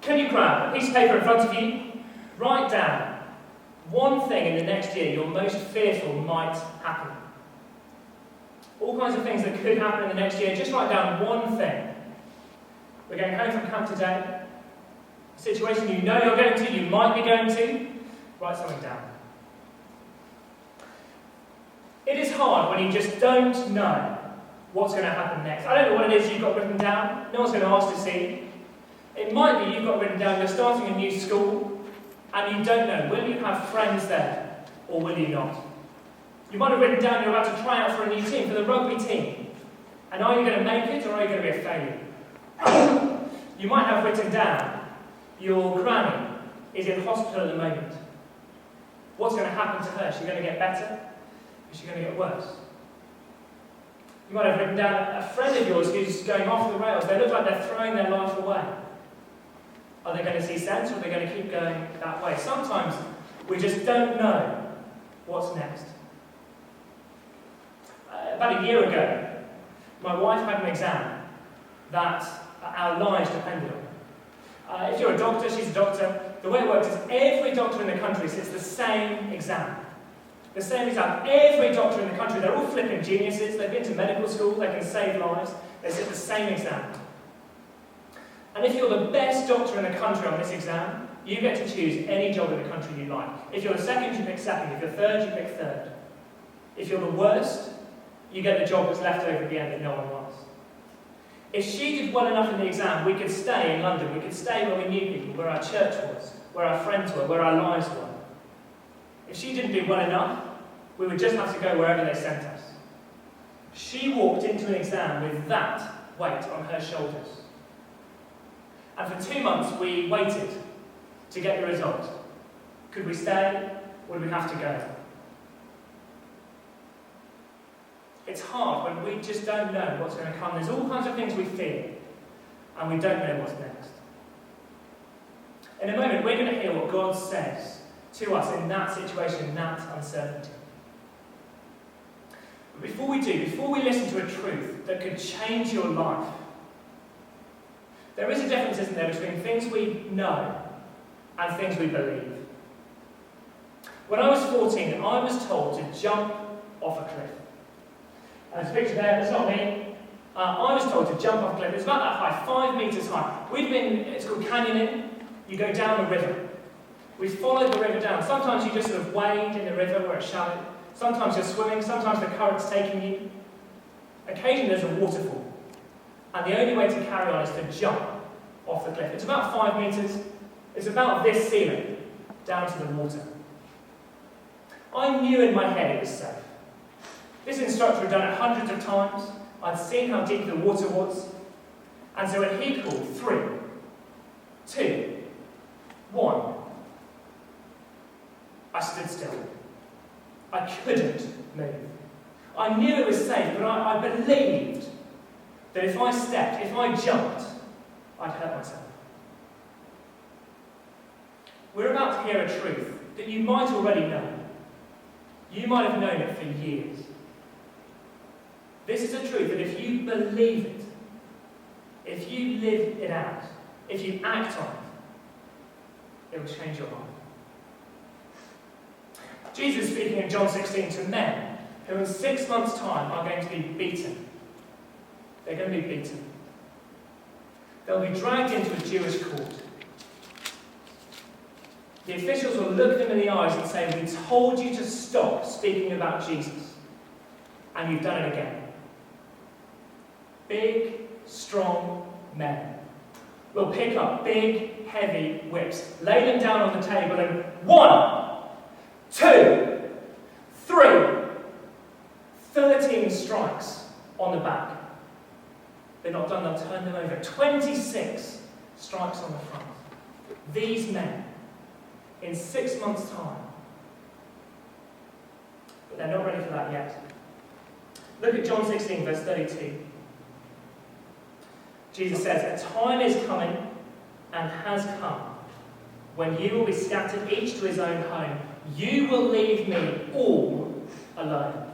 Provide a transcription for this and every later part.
Can you grab a piece of paper in front of you? Write down one thing in the next year you're most fearful might happen. All kinds of things that could happen in the next year. Just write down one thing. We're going home from camp today. A situation you know you're going to, you might be going to. Write something down. It is hard when you just don't know what's going to happen next. I don't know what it is you've got written down. No one's going to ask to see. It might be you've got written down you're starting a new school and you don't know, will you have friends there or will you not? You might have written down you're about to try out for a new team, for the rugby team. And are you going to make it or are you going to be a failure? You might have written down your granny is in hospital at the moment. What's going to happen to her? Is she going to get better? Is she going to get worse? You might have written down a friend of yours who's going off the rails. They look like they're throwing their life away. Are they going to see sense or are they going to keep going that way? Sometimes we just don't know what's next. About a year ago, my wife had an exam that our lives depended on. If you're a doctor, she's a doctor. The way it works is every doctor in the country sits the same exam. The same exam. Every doctor in the country, they're all flipping geniuses. They've been to medical school. They can save lives. They sit the same exam. And if you're the best doctor in the country on this exam, you get to choose any job in the country you like. If you're the second, you pick second. If you're third, you pick third. If you're the worst, you get the job that's left over at the end that no one wants. If she did well enough in the exam, we could stay in London. We could stay where we knew people, where our church was, where our friends were, where our lives were. If she didn't do well enough, we would just have to go wherever they sent us. She walked into an exam with that weight on her shoulders. And for 2 months, we waited to get the result. Could we stay, or did we have to go? It's hard when we just don't know what's going to come. There's all kinds of things we fear, and we don't know what's next. In a moment, we're going to hear what God says to us in that situation, in that uncertainty. But before we do, before we listen to a truth that could change your life, there is a difference, isn't there, between things we know and things we believe. When I was 14, I was told to jump off a cliff. And there's a picture there, it's not me. I was told to jump off a cliff. It's about that high, 5 metres high. It's called canyoning. You go down a river. We followed the river down. Sometimes you just sort of wade in the river where it's shallow. Sometimes you're swimming. Sometimes the current's taking you. Occasionally there's a waterfall. And the only way to carry on is to jump off the cliff. It's about 5 metres. It's about this ceiling down to the water. I knew in my head it was safe. This instructor had done it hundreds of times. I'd seen how deep the water was. And so when he called 3, 2, 1, I stood still. I couldn't move. I knew it was safe, but I believed that if I stepped, if I jumped, I'd hurt myself. We're about to hear a truth that you might already know. You might have known it for years. This is a truth that if you believe it, if you live it out, if you act on it, it will change your life. Jesus is speaking in John 16 to men who in 6 months' time are going to be beaten. They're going to be beaten. They'll be dragged into a Jewish court. The officials will look them in the eyes and say, "We told you to stop speaking about Jesus, and you've done it again." Big, strong men will pick up big, heavy whips, lay them down on the table, and 1, 2, 3, 13 strikes on the back. They're not done, they'll turn them over. 26 strikes on the front. These men, in 6 months' time. But they're not ready for that yet. Look at John 16, verse 32. Jesus says, "A time is coming and has come when you will be scattered each to his own home. You will leave me all alone."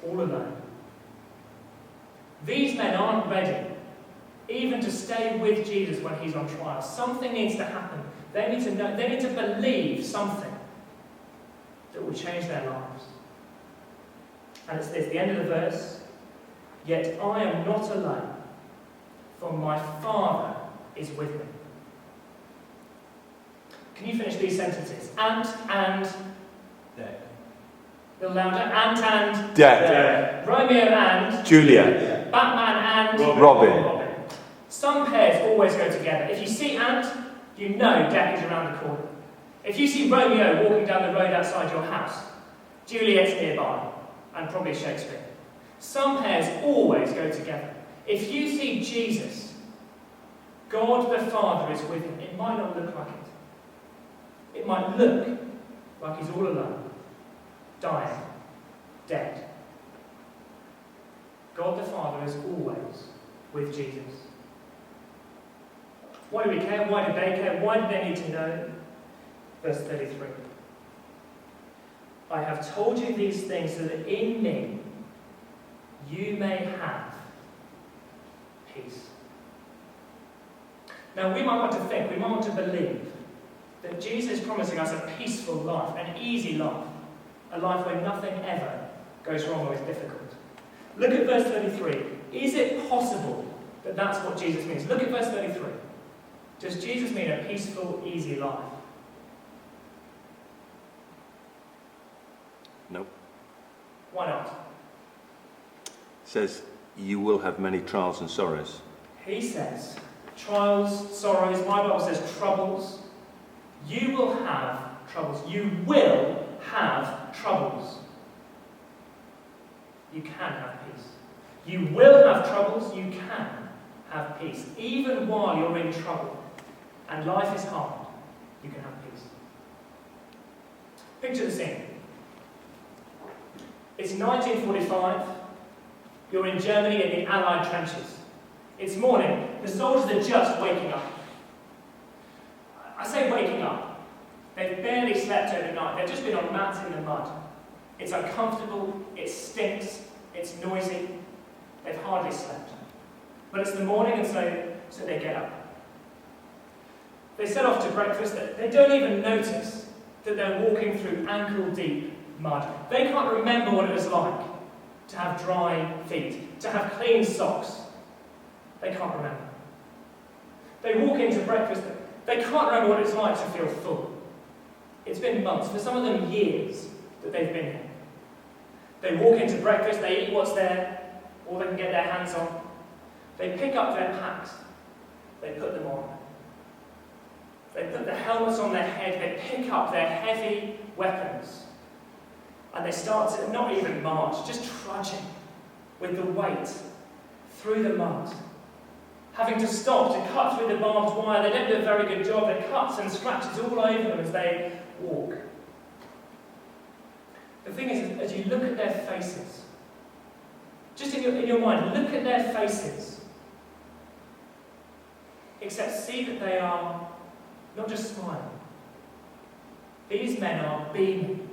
All alone. These men aren't ready even to stay with Jesus when he's on trial. Something needs to happen. They need to know, they need to believe something that will change their lives. And it's this, the end of the verse. Yet I am not alone, for my Father is with me. Can you finish these sentences? And, There. a little louder. And, Dead. Romeo and, Juliet. Batman and, Robin. Some pairs always go together. If you see and, you know Jack is around the corner. If you see Romeo walking down the road outside your house, Juliet's nearby, and probably Shakespeare. Some pairs always go together. If you see Jesus, God the Father is with him. It might not look like it. It might look like he's all alone, dying, dead. God the Father is always with Jesus. Why do we care? Why do they care? Why do they need to know? Verse 33. I have told you these things so that in me you may have peace. Now we might want to think, we might want to believe that Jesus is promising us a peaceful life, an easy life, a life where nothing ever goes wrong or is difficult. Look at verse 33. Is it possible that that's what Jesus means? Look at verse 33. Does Jesus mean a peaceful, easy life? Nope. Why not? It says, you will have many trials and sorrows. He says, trials, sorrows, my Bible says troubles. You will have troubles. You will have troubles. You can have peace. You will have troubles. You can have peace. Even while you're in trouble and life is hard, you can have peace. Picture the scene. It's 1945. You're in Germany in the Allied trenches. It's morning. The soldiers are just waking up. I say waking up. They've barely slept overnight. They've just been on mats in the mud. It's uncomfortable, it stinks, it's noisy. They've hardly slept. But it's the morning, and so they get up. They set off to breakfast. They don't even notice that they're walking through ankle-deep mud. They can't remember what it was like to have dry feet, to have clean socks. They can't remember. They walk into breakfast. They can't remember what it's like to feel full. It's been months, for some of them years, that they've been here. They walk into breakfast, they eat what's there, all they can get their hands on. They pick up their packs. They put them on. They put the helmets on their head. They pick up their heavy weapons. And they start to not even march, just trudging with the weight through the mud. Having to stop to cut through the barbed wire. They don't do a very good job. There are cuts and scratches all over them as they walk. The thing is, as you look at their faces, just in your mind, look at their faces. Except see that they are not just smiling. These men are beaming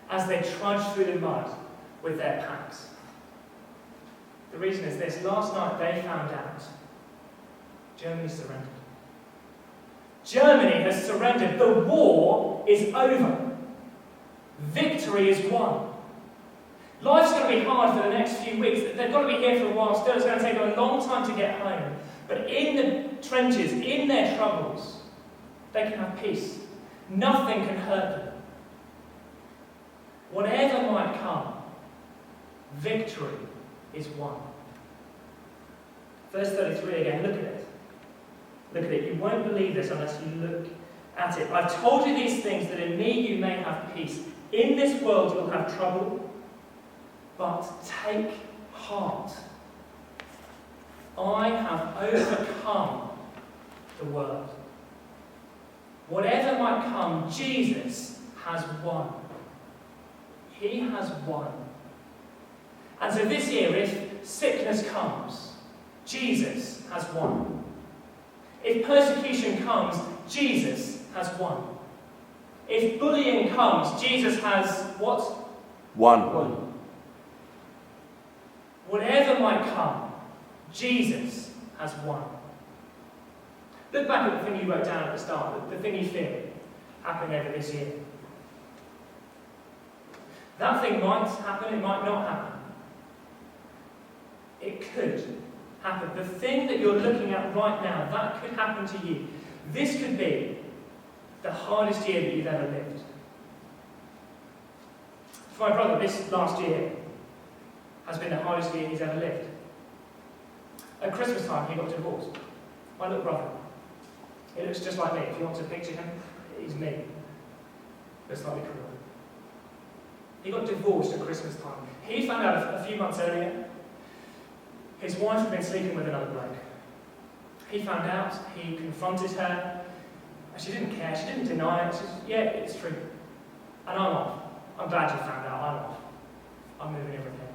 as they trudge through the mud with their packs. The reason is this. Last night they found out Germany surrendered. Germany has surrendered. The war is over. Victory is won. Life's going to be hard for the next few weeks. They've got to be here for a while still. It's going to take them a long time to get home. But in the trenches, in their troubles, they can have peace. Nothing can hurt them. Whatever might come, victory is won. Verse 33 again, look at it. Look at it. You won't believe this unless you look at it. I've told you these things that in me you may have peace. In this world you'll have trouble, but take heart. I have overcome the world. Whatever might come, Jesus has won. He has won. And so this year, if sickness comes, Jesus has won. If persecution comes, Jesus has won. If bullying comes, Jesus has what? Won. Whatever might come, Jesus has won. Look back at the thing you wrote down at the start, the thing you feel happening over this year. That thing might happen, it might not happen. It could happen. The thing that you're looking at right now, that could happen to you. This could be the hardest year that you've ever lived. For my brother, this last year has been the hardest year he's ever lived. At Christmas time, he got divorced. My little brother. He looks just like me. If you want to picture him, he's me. But slightly cruel. He got divorced at Christmas time. He found out a few months earlier his wife had been sleeping with another bloke. He found out, he confronted her, and she didn't care, she didn't deny it. She said, yeah, it's true. And I'm off. I'm glad you found out, I'm off. I'm moving in with him.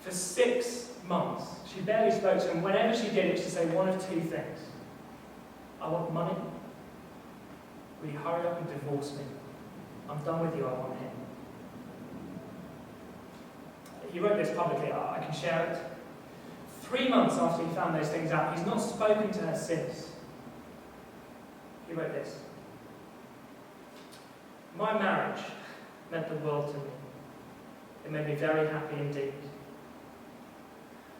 For 6 months, she barely spoke to him. Whenever she did, it was to say one of two things. I want money. Will you hurry up and divorce me? I'm done with you, I want him. He wrote this publicly, I can share it. 3 months after he found those things out, he's not spoken to her since. He wrote this. My marriage meant the world to me. It made me very happy indeed.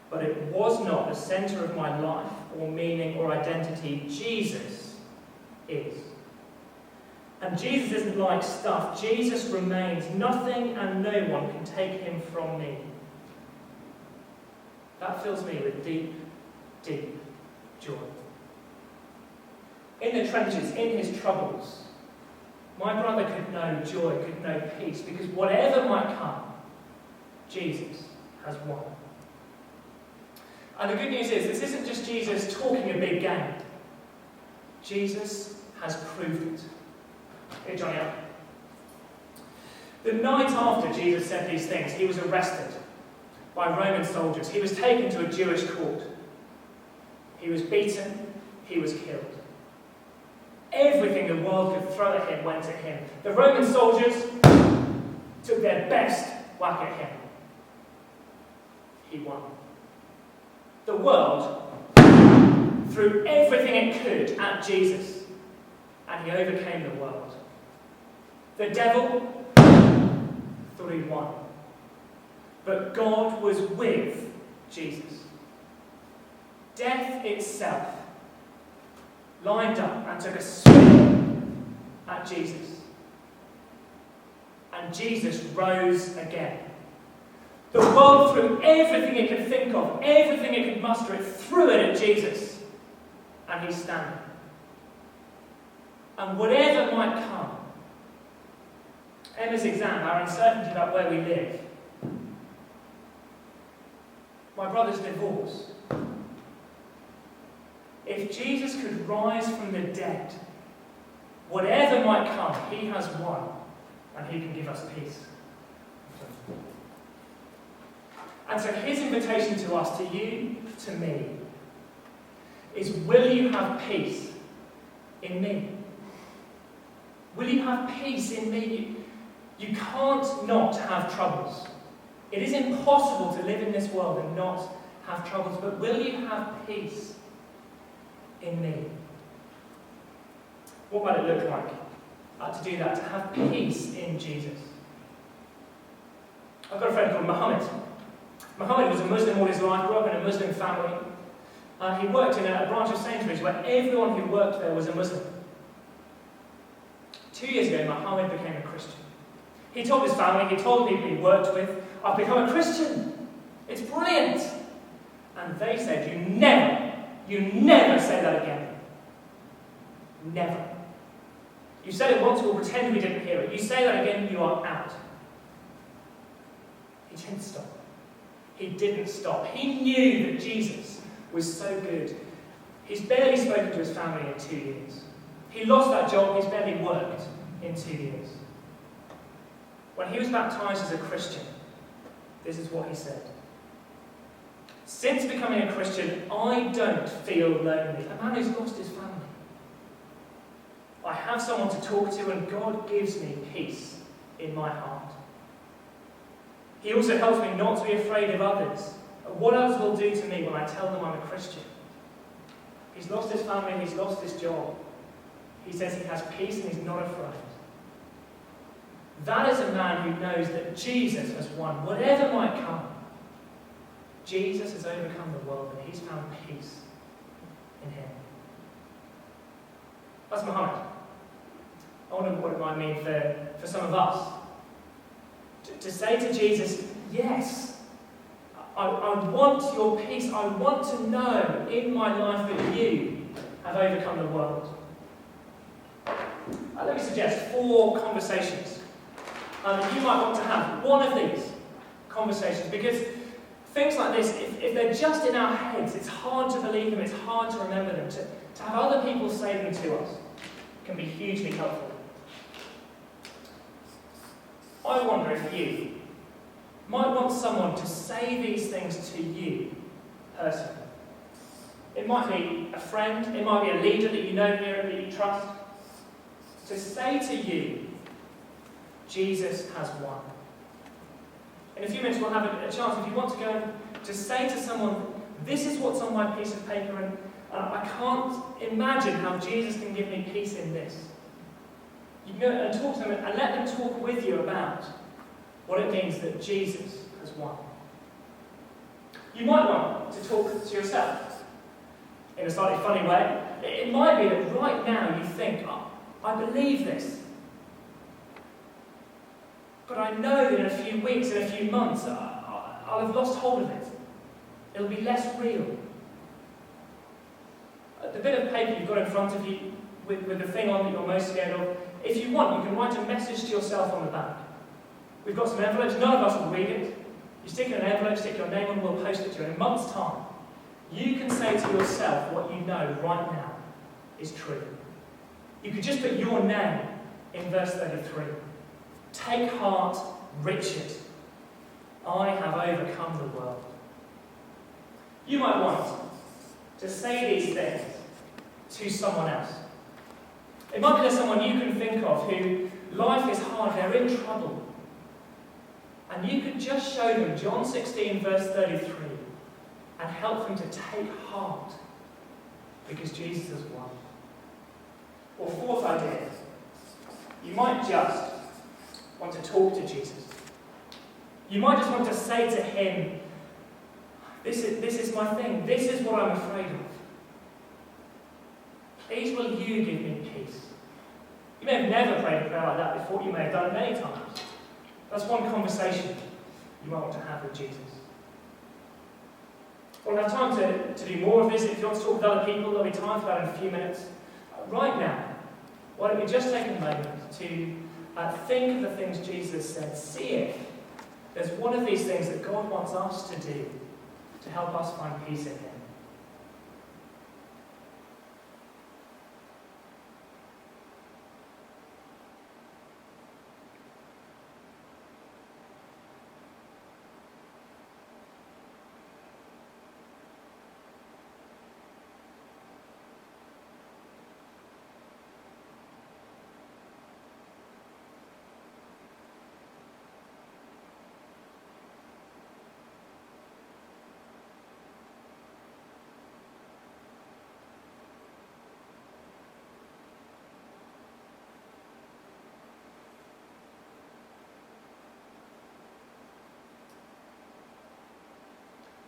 But it was not the centre of my life or meaning or identity. Jesus is. And Jesus isn't like stuff. Jesus remains. Nothing and no one can take him from me. That fills me with deep, deep joy. In the trenches, in his troubles, my brother could know joy, could know peace, because whatever might come, Jesus has won. And the good news is, this isn't just Jesus talking a big game. Jesus has proved it. Hey, Johnny up. The night after Jesus said these things, he was arrested by Roman soldiers. He was taken to a Jewish court. He was beaten. He was killed. Everything the world could throw at him went at him. The Roman soldiers took their best whack at him. He won. The world threw everything it could at Jesus, and he overcame the world. The devil thought he'd won. But God was with Jesus. Death itself lined up and took a swing at Jesus. And Jesus rose again. The world threw everything it could think of, everything it could muster, it threw it at Jesus. And he's standing. And whatever might come, Emma's exam, our uncertainty about where we live, my brother's divorce. If Jesus could rise from the dead, whatever might come, he has won, and he can give us peace. And so his invitation to us, to you, to me, is, will you have peace in me? Will you have peace in me? You can't not have troubles. It is impossible to live in this world and not have troubles, but will you have peace in me? What might it look like to do that, to have peace in Jesus? I've got a friend called Mohammed. Mohammed was a Muslim all his life, grew up in a Muslim family. He worked in a branch of Sainsbury's where everyone who worked there was a Muslim. 2 years ago, Mohammed became a Christian. He told his family, he told the people he worked with, I've become a Christian. It's brilliant. And they said, you never say that again. Never. You said it once, we'll pretend we didn't hear it. You say that again, you are out. He didn't stop. He didn't stop. He knew that Jesus was so good. He's barely spoken to his family in 2 years. He lost that job, he's barely worked in 2 years. When he was baptized as a Christian, this is what he said. Since becoming a Christian, I don't feel lonely. A man who's lost his family. I have someone to talk to, and God gives me peace in my heart. He also helps me not to be afraid of others What others will do to me when I tell them I'm a Christian. He's lost his family, he's lost his job. He says he has peace and he's not afraid. That is a man who knows that Jesus has won. Whatever might come, Jesus has overcome the world and he's found peace in him. That's Muhammad. I wonder what it might mean for some of us. To say to Jesus, yes, I want your peace. I want to know in my life that you have overcome the world. Let me suggest 4 conversations that you might want to have. One of these conversations, because things like this, if they're just in our heads, it's hard to believe them, it's hard to remember them. To have other people say them to us can be hugely helpful. I wonder if you might want someone to say these things to you personally. It might be a friend, it might be a leader that you know here that you trust. To say to you, Jesus has won. In a few minutes we'll have a chance, if you want to go and to say to someone, this is what's on my piece of paper, and I can't imagine how Jesus can give me peace in this. You can go and talk to them and let them talk with you about what it means that Jesus has won. You might want to talk to yourself in a slightly funny way. It might be that right now you think, oh, I believe this. But I know that in a few weeks, in a few months, I'll have lost hold of it. It'll be less real. The bit of paper you've got in front of you with the thing on that you're most scared of, if you want, you can write a message to yourself on the back. We've got some envelopes, none of us will read it. You stick it in an envelope, stick your name on, we'll post it to you. In a month's time, you can say to yourself what you know right now is true. You could just put your name in verse 33. Take heart, Richard. I have overcome the world. You might want to say these things to someone else. It might be there's someone you can think of who life is hard, they're in trouble. And you could just show them John 16 verse 33 and help them to take heart because Jesus has won. Or 4th idea, you might just want to talk to Jesus. You might just want to say to him, this is my thing, this is what I'm afraid of. Please will you give me peace? You may have never prayed a prayer like that before, you may have done it many times. That's one conversation you might want to have with Jesus. We'll have time to do more of this. If you want to talk with other people, there'll be time for that in a few minutes. Right now, why don't we just take a moment to think of the things Jesus said. See if there's one of these things that God wants us to do to help us find peace in him.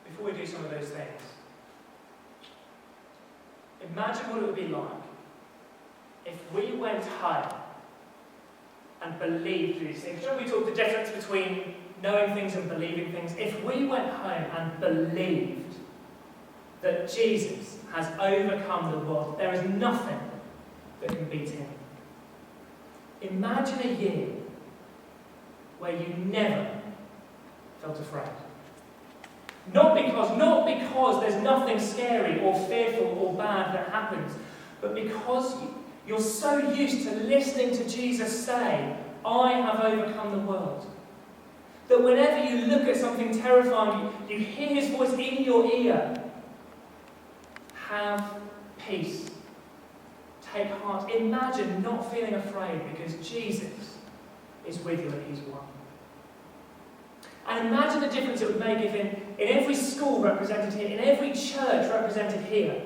Before we do some of those things, imagine what it would be like if we went home and believed these things. Don't we talk the difference between knowing things and believing things? If we went home and believed that Jesus has overcome the world, there is nothing that can beat him. Imagine a year where you never felt afraid. Not because there's nothing scary or fearful or bad that happens, but because you're so used to listening to Jesus say, I have overcome the world, that whenever you look at something terrifying, you hear his voice in your ear. Have peace. Take heart. Imagine not feeling afraid because Jesus is with you and he's won. And imagine the difference it would make if in every school represented here, in every church represented here,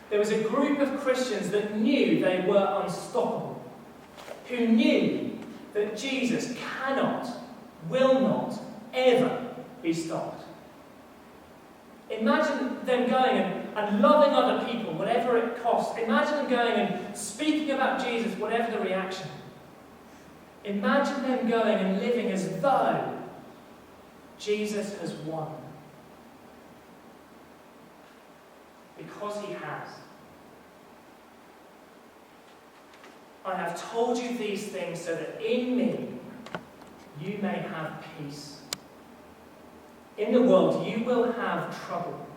there was a group of Christians that knew they were unstoppable, who knew that Jesus cannot, will not, ever be stopped. Imagine them going and loving other people, whatever it costs. Imagine them going and speaking about Jesus, whatever the reaction. Imagine them going and living as though Jesus has won. Because he has. I have told you these things so that in me you may have peace. In the world you will have trouble.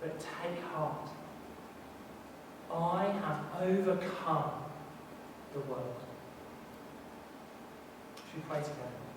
But take heart. I have overcome the world. Should we pray together?